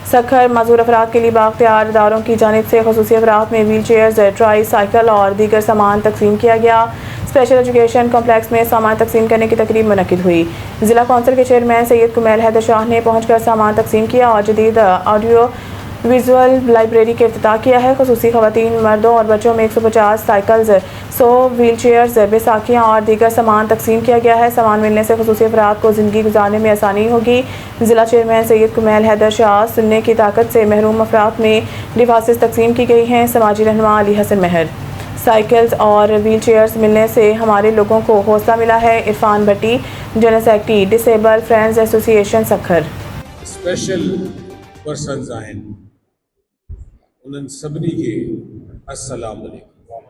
सखर मजदूर अफराद के लिए बाख्तियार इदारों की जानिब से खुसूसी अफराद में व्हील चेयर्स, ट्राई साइकिल और दीगर सामान तकसीम किया गया। स्पेशल एजुकेशन कम्प्लेक्स में सामान तकसीम करने की तकरीब मुनक्किद हुई। जिला कौंसिल के चेयरमैन सैयद कुमैल हैदर शाह ने पहुंचकर सामान तकसीम किया और जदीद ऑडियो विजुअल लाइब्रेरी के इफ्तिताह किया है। खुसूसी खवातीन, मर्दों और बच्चों में 150 साइकिल्स, 100 व्हील चेयर्स, बैसाखियाँ और दीगर सामान तकसीम किया गया है। सामान मिलने से खुसूसी अफराद को ज़िंदगी गुजारने में आसानी होगी। जिला चेयरमैन सैयद कुमैल हैदर शाह, सुनने की ताकत से महरूम अफराद में डिवाइसेस तकसीम की गई हैं। समाजी रहनुमा अली हसन महर, साइकिल्स और व्हील चेयर्स मिलने से हमारे लोगों को हौसला मिला है। Irfan Bhatti, general secretary disable friends association Sukkur. Special persons आहिनि, उन्हनि सभिनी खे अस्सलाम वालेकुम।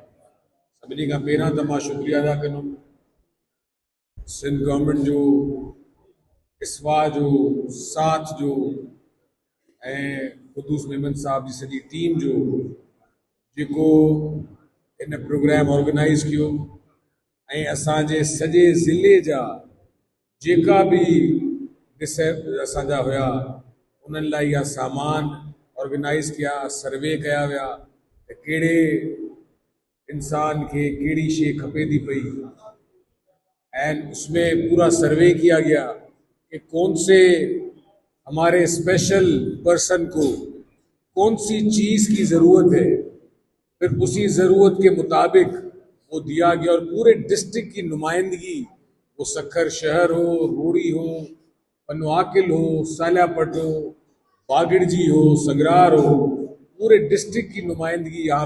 सभिनी खां पहिरां त मां शुक्रिया अदा कंदुमि सिंध गवर्नमेंट जो, इस्वा जो, साथ जो ऐं क़ुद्दूस मेमन साहब जी सॼी टीम जो, जेको इन प्रोग्राम ऑर्गेनाइज़ कियो ऐं असांजे सॼे ज़िले जा जेका बि असांजा हुया उन्हनि लाइ इहा सामान ऑर्गेनाइज़ किया, सर्वे कया विया त कहिड़े इंसान खे कहिड़ी शइ खपे थी पई, एंड उसमें पूरा सर्वे किया गया कि कौन से हमारे स्पेशल पर्सन को कौन सी चीज़ की ज़रूरत है, फिर उसी ज़रूरत के मुताबिक वो दिया गया और पूरे डिस्ट्रिक्ट की नुमाइंदगी, वो सखर शहर हो, रोड़ी हो, पनवाकिल हो, सालियापट हो, बागिड़जी हो, संगरार हो, पूरे डिस्ट्रिक्ट की नुमाइंदगी यहाँ